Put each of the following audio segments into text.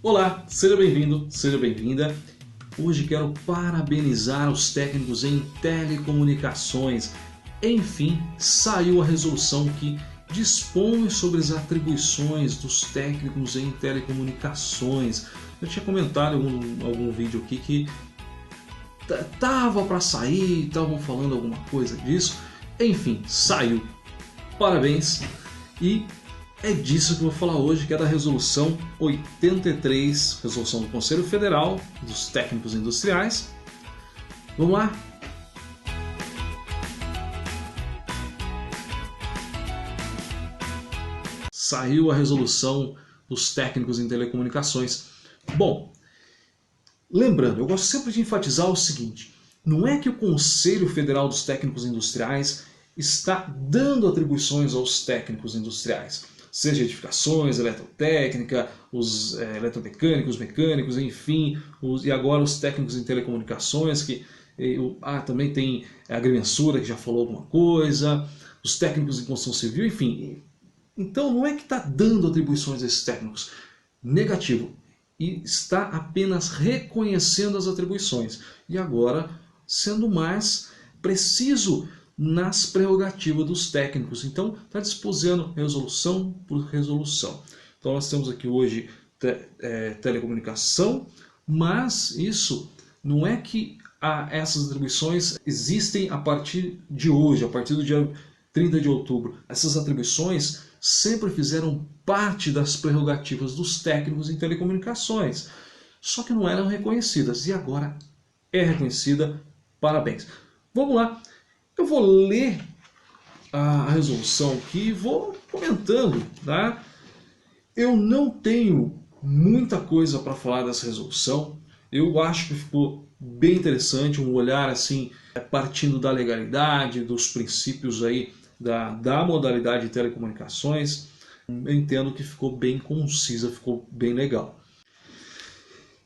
Olá, seja bem-vindo, seja bem-vinda. Hoje quero parabenizar os técnicos em telecomunicações. Enfim, saiu a resolução que dispõe sobre as atribuições dos técnicos em telecomunicações. Eu tinha comentado em algum vídeo aqui que tava para sair, estavam falando alguma coisa disso. Enfim, saiu. Parabéns. E é disso que eu vou falar hoje, que é da Resolução 83, Resolução do Conselho Federal dos Técnicos Industriais. Vamos lá? Saiu a Resolução dos Técnicos em Telecomunicações. Bom, lembrando, eu gosto sempre de enfatizar o seguinte: não é que o Conselho Federal dos Técnicos Industriais está dando atribuições aos técnicos industriais, seja edificações, eletrotécnica, os eletromecânicos, mecânicos, enfim, e agora os técnicos em telecomunicações, que também tem a agrimensura, que já falou alguma coisa, os técnicos em construção civil, enfim. Então não é que está dando atribuições a esses técnicos, negativo, e está apenas reconhecendo as atribuições, e agora sendo mais preciso nas prerrogativas dos técnicos. Então está disposando resolução por resolução. Então nós temos aqui hoje telecomunicação, mas isso não é que essas atribuições existem a partir de hoje, a partir do dia 30 de outubro. Essas atribuições sempre fizeram parte das prerrogativas dos técnicos em telecomunicações, só que não eram reconhecidas, e agora é reconhecida. Parabéns. Vamos lá. Eu vou ler a resolução aqui e vou comentando, tá? Eu não tenho muita coisa para falar dessa resolução. Eu acho que ficou bem interessante, um olhar assim, partindo da legalidade, dos princípios aí da modalidade de telecomunicações. Eu entendo que ficou bem concisa, ficou bem legal.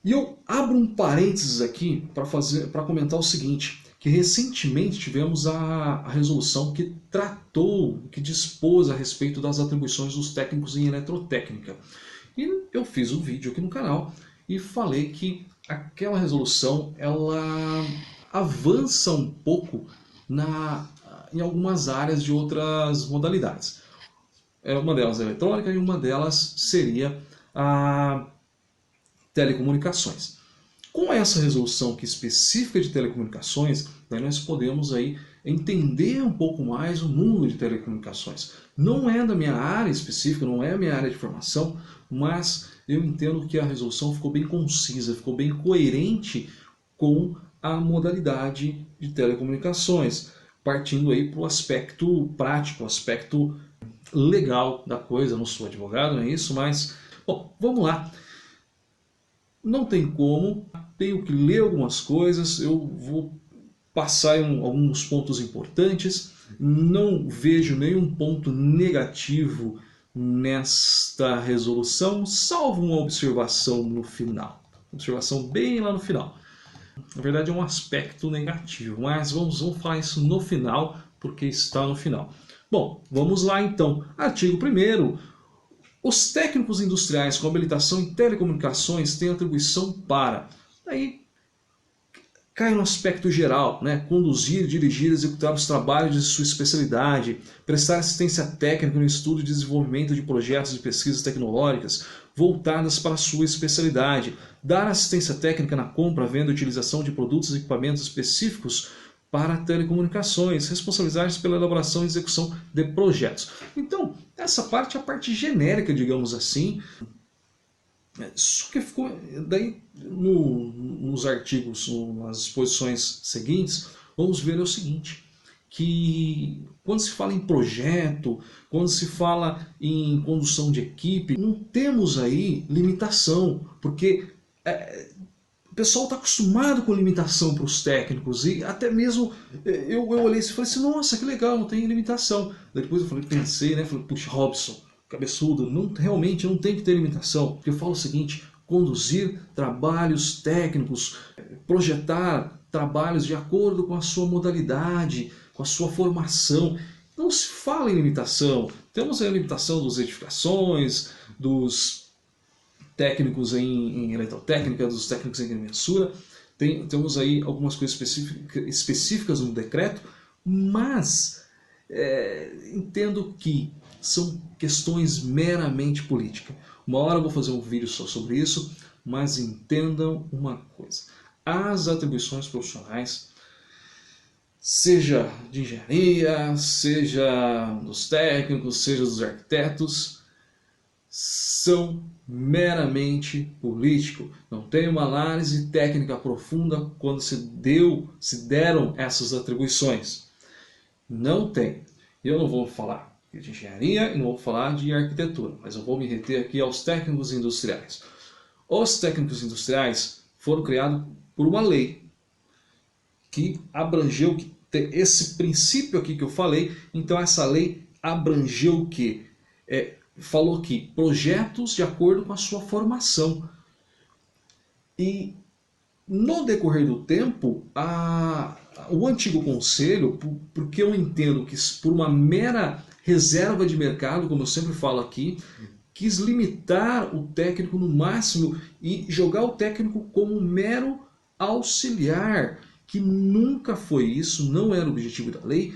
E eu abro um parênteses aqui para comentar o seguinte: que recentemente tivemos a resolução que tratou, que dispôs a respeito das atribuições dos técnicos em eletrotécnica. E eu fiz um vídeo aqui no canal e falei que aquela resolução ela avança um pouco em algumas áreas de outras modalidades. Uma delas é a eletrônica e uma delas seria a telecomunicações. Com essa resolução que é específica de telecomunicações, daí nós podemos aí entender um pouco mais o mundo de telecomunicações. Não é da minha área específica, não é a minha área de formação, mas eu entendo que a resolução ficou bem concisa, ficou bem coerente com a modalidade de telecomunicações, partindo aí para o aspecto prático, o aspecto legal da coisa. Eu não sou advogado, não é isso, mas bom, vamos lá. Não tem como, tenho que ler algumas coisas, eu vou passar alguns pontos importantes, não vejo nenhum ponto negativo nesta resolução, salvo uma observação no final. Observação bem lá no final. Na verdade é um aspecto negativo, mas vamos falar isso no final, porque está no final. Bom, vamos lá então. Artigo 1º. Os técnicos industriais com habilitação em telecomunicações têm atribuição para... Aí cai no aspecto geral, né? Conduzir, dirigir e executar os trabalhos de sua especialidade, prestar assistência técnica no estudo e desenvolvimento de projetos de pesquisas tecnológicas voltadas para a sua especialidade, dar assistência técnica na compra, venda e utilização de produtos e equipamentos específicos para telecomunicações, responsabilidades pela elaboração e execução de projetos. Então, essa parte é a parte genérica, digamos assim. Só que ficou daí nos artigos, nas exposições seguintes, vamos ver o seguinte: que quando se fala em projeto, quando se fala em condução de equipe, não temos aí limitação, porque o pessoal está acostumado com limitação para os técnicos, e até mesmo eu olhei e falei assim: nossa, que legal, não tem limitação. Depois eu pensei, né, falei, puxa, Robson, cabeçudo, realmente não tem que ter limitação, porque eu falo o seguinte: conduzir trabalhos técnicos, projetar trabalhos de acordo com a sua modalidade, com a sua formação. Não se fala em limitação. Temos a limitação das edificações, dos técnicos em eletrotécnica, dos técnicos em mensura. Temos aí algumas coisas específicas no decreto, mas entendo que são questões meramente políticas. Uma hora eu vou fazer um vídeo só sobre isso, mas entendam uma coisa. As atribuições profissionais, seja de engenharia, seja dos técnicos, seja dos arquitetos, são meramente político. Não tem uma análise técnica profunda quando se deram essas atribuições. Não tem. Eu não vou falar de engenharia e não vou falar de arquitetura, mas eu vou me reter aqui aos técnicos industriais. Os técnicos industriais foram criados por uma lei que abrangeu esse princípio aqui que eu falei. Então essa lei abrangeu o quê? Falou que projetos de acordo com a sua formação. E no decorrer do tempo, o antigo conselho, porque eu entendo que por uma mera reserva de mercado, como eu sempre falo aqui, quis limitar o técnico no máximo e jogar o técnico como um mero auxiliar, que nunca foi isso, não era o objetivo da lei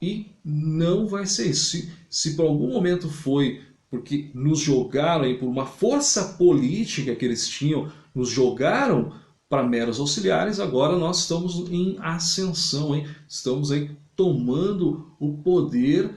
e não vai ser isso. Se por algum momento foi porque nos jogaram aí por uma força política que eles tinham, nos jogaram para meros auxiliares, agora nós estamos em ascensão, hein? Estamos aí tomando o poder,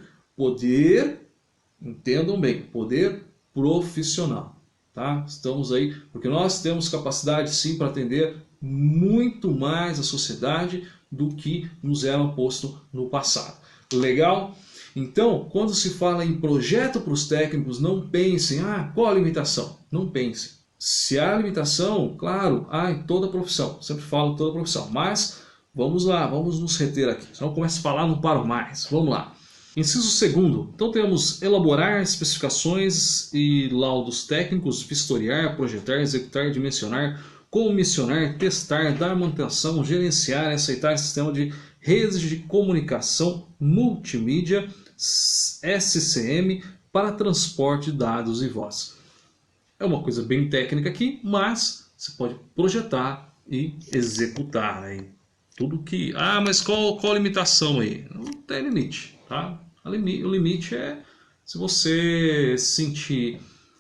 entendam bem, poder profissional, tá? Estamos aí, porque nós temos capacidade sim para atender muito mais a sociedade do que nos era posto no passado. Legal? Então, quando se fala em projeto para os técnicos, não pensem, qual a limitação? Não pensem. Se há limitação, claro, há em toda profissão. Sempre falo toda profissão. Mas, vamos lá, vamos nos reter aqui. Senão eu começo a falar, não paro mais. Vamos lá. Inciso 2º. Então temos elaborar especificações e laudos técnicos, vistoriar, projetar, executar, dimensionar, comissionar, testar, dar manutenção, gerenciar e aceitar sistema de redes de comunicação multimídia, SCM, para transporte de dados e voz. É uma coisa bem técnica aqui, mas você pode projetar e executar aí tudo que... mas qual a limitação aí? Não tem limite, tá? O limite é se você sentir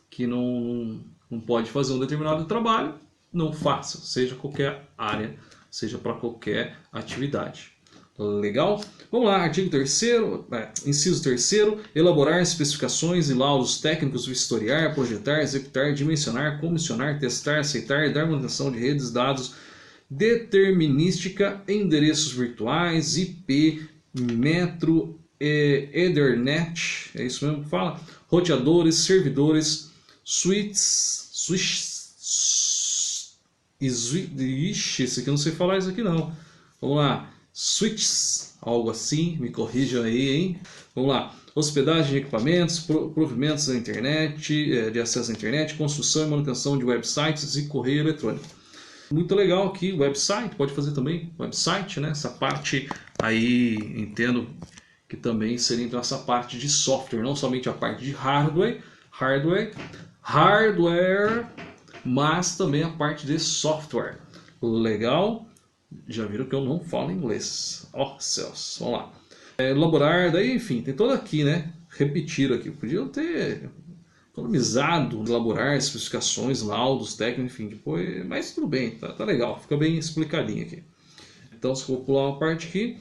que não pode fazer um determinado trabalho, não faça, seja qualquer área, seja para qualquer atividade. Legal? Vamos lá, artigo 3º, inciso 3º, elaborar especificações e laudos técnicos, vistoriar, projetar, executar, dimensionar, comissionar, testar, aceitar, dar manutenção de redes, dados, determinística, endereços virtuais, IP, metro, Ethernet, é isso mesmo que fala? Roteadores, servidores, switches, ixi, esse aqui eu não sei falar isso aqui não. Vamos lá. Switches, algo assim, me corrijam aí, hein? Vamos lá. Hospedagem de equipamentos, provimentos da internet, de acesso à internet, construção e manutenção de websites e correio eletrônico. Muito legal aqui, website, pode fazer também website, né? Essa parte aí, entendo que também seria então essa parte de software, não somente a parte de hardware, mas também a parte de software. Legal? Já viram que eu não falo inglês. Céus, vamos lá. Elaborar, daí enfim, tem todo aqui, né? Repetir aqui. Podiam ter economizado, elaborar especificações, laudos, técnicos, enfim, depois, mas tudo bem, tá legal, fica bem explicadinho aqui. Então, se eu vou pular uma parte aqui,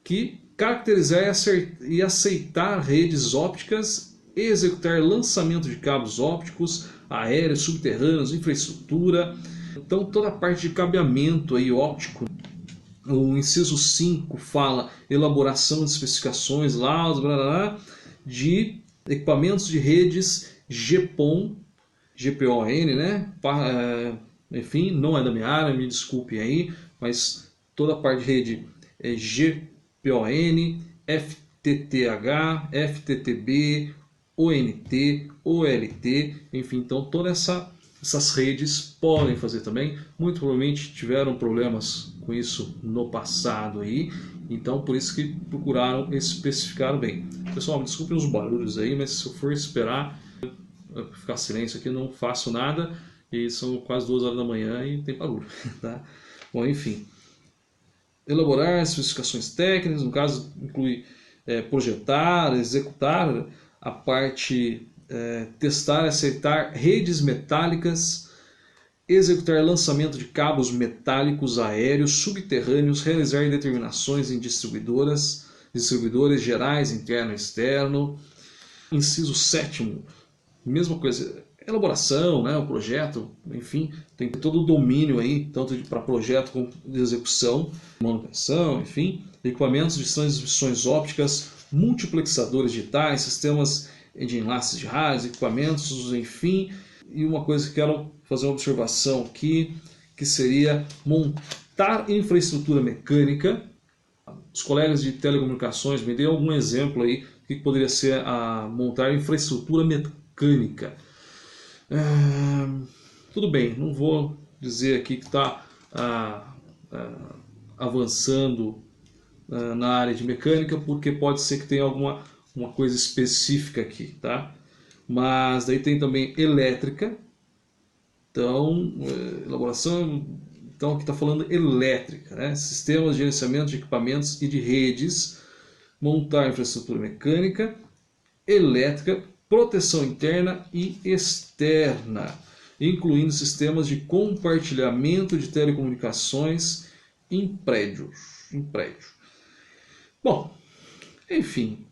que caracterizar e aceitar redes ópticas, executar lançamento de cabos ópticos, aéreos, subterrâneos, infraestrutura. Então toda a parte de cabeamento aí óptico. O inciso 5 fala elaboração de especificações, laudos, de equipamentos de redes GPON, né? Enfim, não é da minha área, me desculpe aí, mas toda a parte de rede é GPON, FTTH, FTTB, ONT, OLT, enfim, então todas essas redes podem fazer também. Muito provavelmente tiveram problemas com isso no passado aí, então por isso que procuraram especificar bem. Pessoal, me desculpem os barulhos aí, mas se eu for esperar, ficar silêncio aqui, não faço nada e são quase 2 horas da manhã e tem barulho. Tá? Bom, enfim. Elaborar especificações técnicas, no caso inclui projetar, executar a parte, testar, aceitar redes metálicas, executar lançamento de cabos metálicos aéreos subterrâneos, realizar determinações em distribuidores gerais, interno e externo. Inciso 7º, mesma coisa, elaboração, né, o projeto, enfim, tem todo o domínio aí, tanto para projeto como de execução, manutenção, enfim, equipamentos de transmissões ópticas, multiplexadores digitais, sistemas de enlaces de rádios, equipamentos, enfim. E uma coisa que quero fazer uma observação aqui, que seria montar infraestrutura mecânica. Os colegas de telecomunicações me dêem algum exemplo aí do que poderia ser montar infraestrutura mecânica. Tudo bem, não vou dizer aqui que está avançando na área de mecânica, porque pode ser que tenha uma coisa específica aqui, tá? Mas daí tem também elétrica, então elaboração, então aqui está falando elétrica, né? Sistemas de gerenciamento de equipamentos e de redes, montar infraestrutura mecânica, elétrica, proteção interna e externa, incluindo sistemas de compartilhamento de telecomunicações em prédio. Bom, enfim,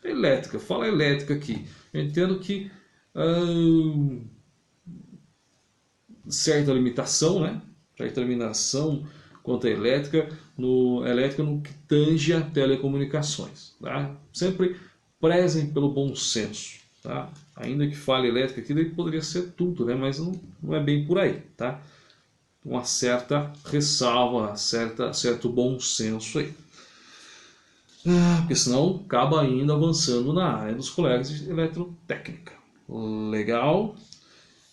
elétrica, fala elétrica aqui. Eu entendo que certa limitação, né? Certa limitação quanto à elétrica no que tange a telecomunicações. Tá? Sempre prezem pelo bom senso. Tá? Ainda que fale elétrica aqui, daí poderia ser tudo, né? Mas não é bem por aí. Tá? Uma certa ressalva, certo bom senso aí. Porque senão acaba ainda avançando na área dos colegas de eletrotécnica. Legal.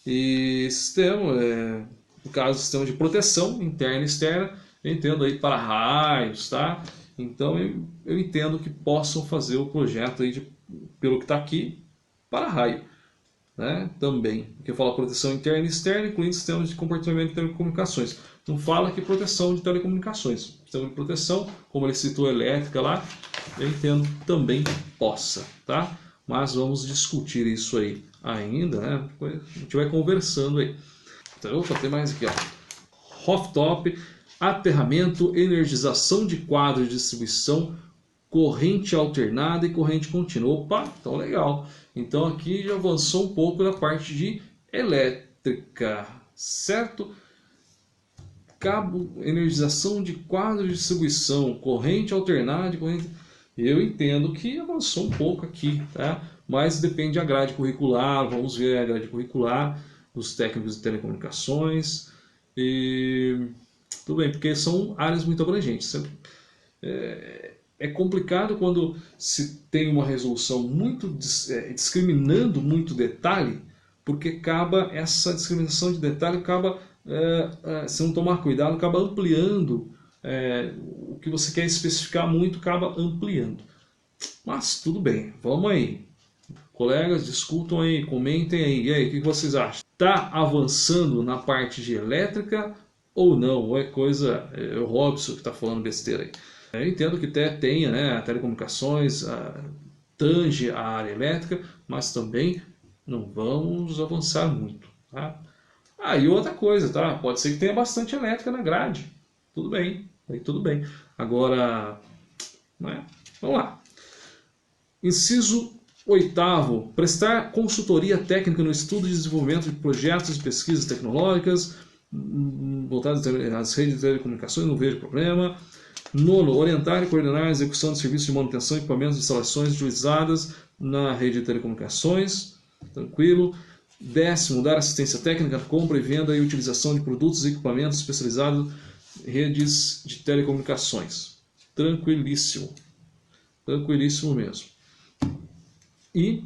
E sistema, no caso, sistema de proteção interna e externa, eu entendo aí para raios, tá? Então eu entendo que possam fazer o projeto aí pelo que está aqui, para raio, né? Também, porque fala proteção interna e externa, incluindo sistemas de compartilhamento de telecomunicações. Não fala que proteção de telecomunicações. Sistema de proteção, como ele citou elétrica lá, eu entendo também possa, tá? Mas vamos discutir isso aí ainda, né? A gente vai conversando aí. Então, vou ter mais aqui, ó. Rooftop, aterramento, energização de quadro de distribuição, corrente alternada e corrente contínua. Opa, então legal. Então aqui já avançou um pouco da parte de elétrica, certo? Cabo, energização de quadro de distribuição, corrente alternada e corrente... Eu entendo que avançou um pouco aqui, tá? Mas depende da grade curricular, vamos ver a grade curricular dos técnicos de telecomunicações. E tudo bem, porque são áreas muito abrangentes. É complicado quando se tem uma resolução muito discriminando muito detalhe, porque essa discriminação de detalhe se não tomar cuidado, acaba ampliando o que você quer especificar muito, acaba ampliando. Mas tudo bem, vamos aí. Colegas, discutam aí, comentem aí. E aí, o que vocês acham? Está avançando na parte de elétrica ou não? Ou é o Robson que está falando besteira aí? Eu entendo que tenha, né, telecomunicações, tange a área elétrica, mas também não vamos avançar muito. Tá? E outra coisa, tá? Pode ser que tenha bastante elétrica na grade. Tudo bem, aí tudo bem. Agora, né? Vamos lá. Inciso 8º, prestar consultoria técnica no estudo e desenvolvimento de projetos e pesquisas tecnológicas voltados às redes de telecomunicações, não vejo problema. 9º, orientar e coordenar a execução de serviços de manutenção, equipamentos e instalações utilizadas na rede de telecomunicações, tranquilo. 10º, dar assistência técnica, compra e venda e utilização de produtos e equipamentos especializados em redes de telecomunicações. Tranquilíssimo. Tranquilíssimo mesmo. E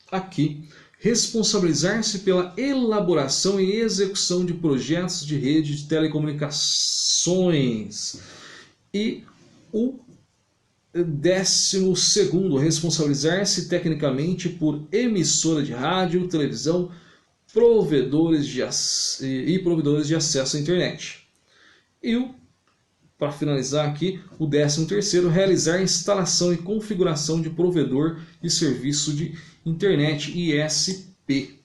aqui, responsabilizar-se pela elaboração e execução de projetos de rede de telecomunicações. E o 12º, responsabilizar-se tecnicamente por emissora de rádio, televisão, provedores e provedores de acesso à internet. E para finalizar aqui, o 13º, realizar instalação e configuração de provedor de serviço de internet, ISP.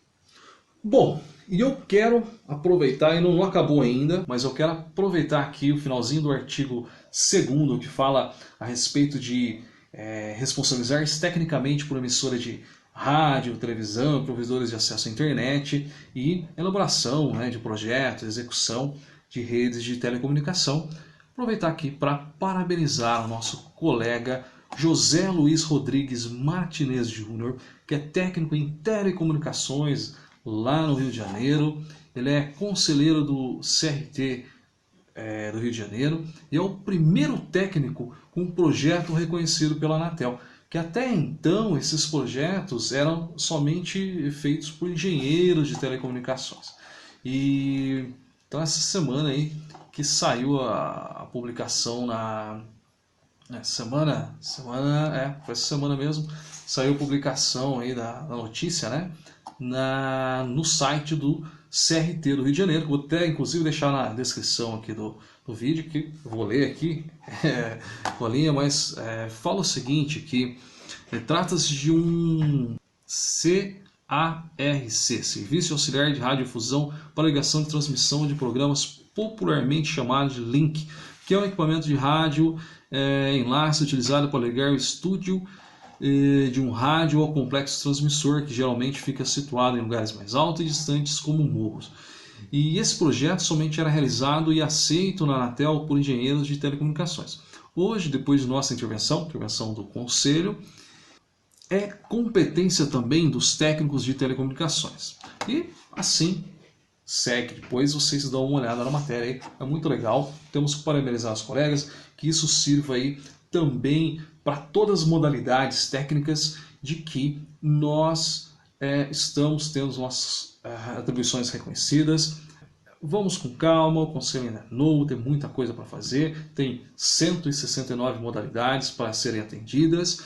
Bom, e eu quero aproveitar, e não acabou ainda, mas eu quero aproveitar aqui o finalzinho do artigo 2º, que fala a respeito de responsabilizar-se tecnicamente por emissora de rádio, televisão, provedores de acesso à internet e elaboração, né, de projetos, execução de redes de telecomunicação. Aproveitar aqui para parabenizar o nosso colega José Luiz Rodrigues Martinez Júnior, que é técnico em telecomunicações lá no Rio de Janeiro. Ele é conselheiro do CRT do Rio de Janeiro e é o primeiro técnico com um projeto reconhecido pela Anatel, que até então esses projetos eram somente feitos por engenheiros de telecomunicações. E então essa semana aí que saiu a publicação foi essa semana mesmo, saiu a publicação aí da notícia, né, no site do CRT do Rio de Janeiro, que vou até inclusive deixar na descrição aqui do vídeo, que eu vou ler aqui, colinha, mas fala o seguinte, que trata-se de um CARC, Serviço Auxiliar de Radiodifusão para Ligação e Transmissão de Programas, popularmente chamado de Link, que é um equipamento de rádio enlace utilizado para ligar o estúdio de um rádio ao complexo transmissor, que geralmente fica situado em lugares mais altos e distantes como morros. E esse projeto somente era realizado e aceito na Anatel por engenheiros de telecomunicações. Hoje, depois de nossa intervenção do Conselho, é competência também dos técnicos de telecomunicações. E assim segue. Depois vocês dão uma olhada na matéria aí. É muito legal. Temos que parabenizar os colegas, que isso sirva aí também para todas as modalidades técnicas de que nós estamos tendo nossas atribuições reconhecidas. Vamos com calma, o conselho ainda é novo, tem muita coisa para fazer, tem 169 modalidades para serem atendidas.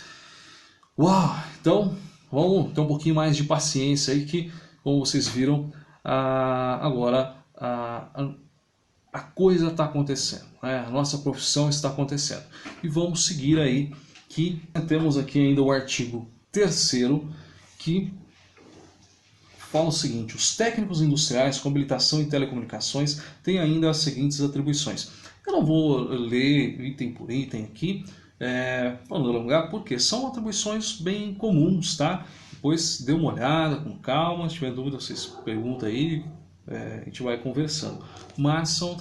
Uau! Então, vamos ter um pouquinho mais de paciência aí, que, como vocês viram, agora a coisa está acontecendo, né? A nossa profissão está acontecendo. E vamos seguir aí, que temos aqui ainda o artigo 3º, que fala o seguinte: os técnicos industriais com habilitação em telecomunicações têm ainda as seguintes atribuições. Eu não vou ler item por item aqui, para não alongar, porque são atribuições bem comuns, tá? Depois dê uma olhada com calma, se tiver dúvida vocês perguntam aí, a gente vai conversando. Mas são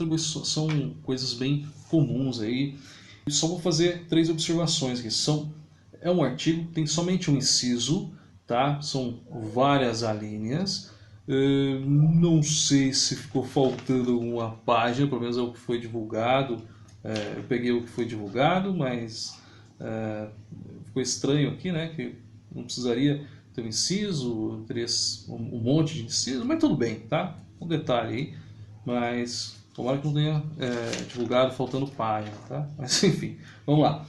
coisas bem comuns aí. Eu só vou fazer 3 observações aqui. É um artigo, tem somente um inciso, tá? São várias alíneas. Não sei se ficou faltando alguma página, pelo menos é o que foi divulgado. Eu peguei o que foi divulgado, mas ficou estranho aqui, né? Que não precisaria ter um inciso, teria um monte de inciso, mas tudo bem, tá? Um detalhe aí, mas tomara que não tenha divulgado faltando página, tá? Mas enfim, vamos lá.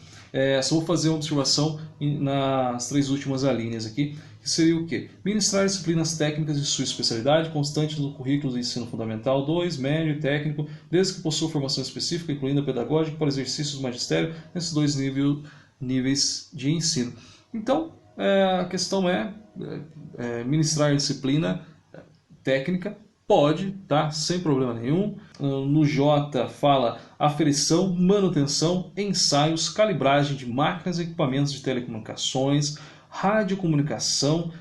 Só vou fazer uma observação nas 3 últimas alíneas aqui, que seria o quê? Ministrar disciplinas técnicas de sua especialidade, constante no currículo do ensino fundamental 2, médio e técnico, desde que possua formação específica, incluindo a pedagógica, para exercícios do magistério, nesses 2 níveis de ensino. Então, a questão ministrar disciplina técnica, pode, tá? Sem problema nenhum. No J fala aferição, manutenção, ensaios, calibragem de máquinas e equipamentos de telecomunicações, radiocomunicação,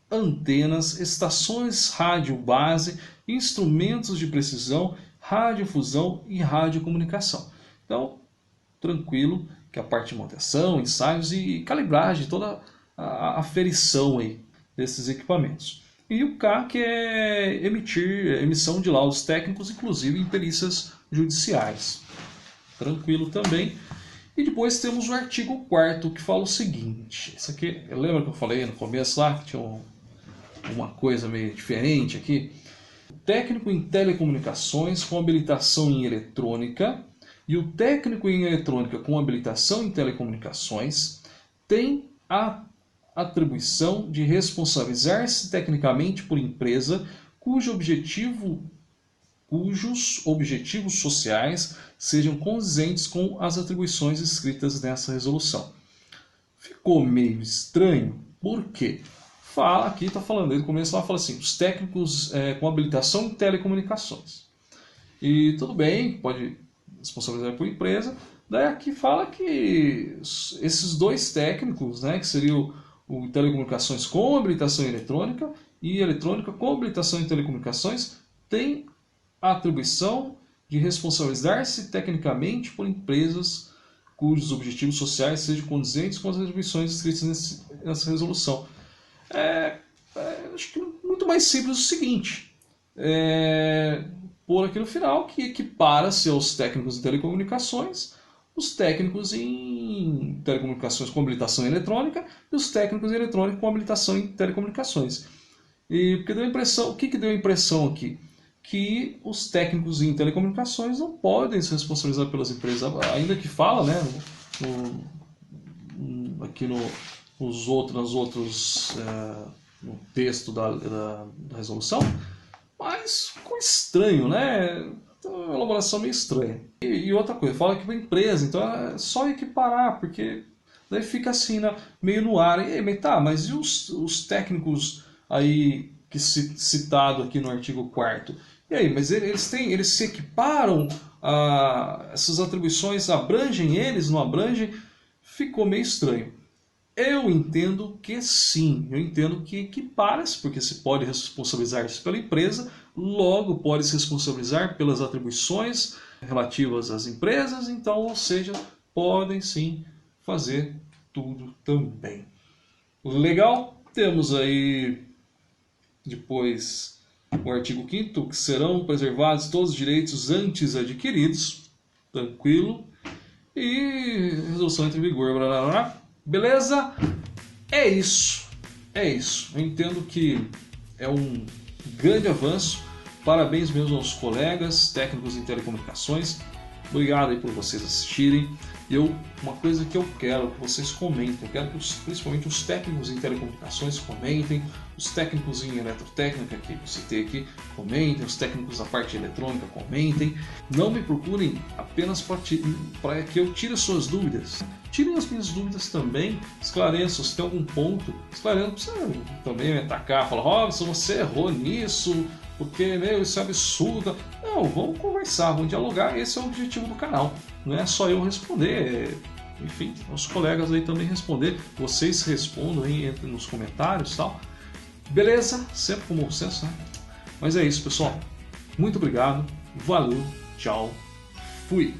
antenas, estações rádio base, instrumentos de precisão, radiodifusão e radiocomunicação. Então, tranquilo, que a parte de manutenção, ensaios e calibragem, toda a aferição aí desses equipamentos. E o K, que é emissão de laudos técnicos, inclusive em perícias judiciais. Tranquilo também. E depois temos o artigo 4º, que fala o seguinte. Isso aqui, lembra que eu falei no começo lá, que tinha uma coisa meio diferente aqui? Técnico em telecomunicações com habilitação em eletrônica, E o técnico em eletrônica com habilitação em telecomunicações tem a atribuição de responsabilizar-se tecnicamente por empresa cujos objetivos sociais sejam condizentes com as atribuições escritas nessa resolução. Ficou meio estranho, por quê? Fala aqui, está falando, desde o começo ela fala assim, os técnicos com habilitação em telecomunicações. E tudo bem, pode responsabilizar por empresa. Daí aqui fala que esses dois técnicos, né, que seriam o telecomunicações com habilitação eletrônica e eletrônica com habilitação em telecomunicações, têm a atribuição de responsabilizar-se tecnicamente por empresas cujos objetivos sociais sejam condizentes com as atribuições escritas nessa resolução. Acho que muito mais simples o seguinte, pôr aqui no final que equipara-se aos técnicos em telecomunicações os técnicos em telecomunicações com habilitação eletrônica e os técnicos em eletrônica com habilitação em telecomunicações. E porque deu a impressão, o que deu a impressão aqui? Que os técnicos em telecomunicações não podem se responsabilizar pelas empresas, ainda que fala, né, aqui no texto da resolução, mas ficou estranho, né? Então, é uma elaboração meio estranha. E outra coisa, fala que para empresa, então é só equiparar, porque daí fica assim, né, meio no ar. E aí, mas e os técnicos aí que citado aqui no artigo 4º? E aí, mas eles se equiparam, essas atribuições abrangem eles, não abrangem? Ficou meio estranho. Eu entendo que sim, eu entendo que equipara-se, porque se pode responsabilizar-se pela empresa, logo pode se responsabilizar pelas atribuições relativas às empresas, então, ou seja, podem sim fazer tudo também. Legal? Temos aí depois o artigo 5º, que serão preservados todos os direitos antes adquiridos, tranquilo, e resolução entra em vigor, blá, blá, blá. Beleza? É isso. Eu entendo que é um grande avanço. Parabéns mesmo aos colegas técnicos em telecomunicações. Obrigado aí por vocês assistirem. Uma coisa que eu quero que vocês comentem, eu quero que principalmente os técnicos em telecomunicações comentem, os técnicos em eletrotécnica que eu citei aqui comentem, os técnicos da parte eletrônica comentem. Não me procurem apenas para que eu tire as suas dúvidas. Tirem as minhas dúvidas também, esclareçam, se tem algum ponto, esclareçam, não precisa também me atacar, falar, Robson, você errou nisso, porque isso é absurdo. Não, vamos conversar, vamos dialogar, esse é o objetivo do canal. Não é só eu responder, enfim, os colegas aí também responder, vocês respondam aí nos comentários e tal. Beleza? Sempre com bom senso, né? Mas é isso, pessoal. Muito obrigado, valeu, tchau, fui!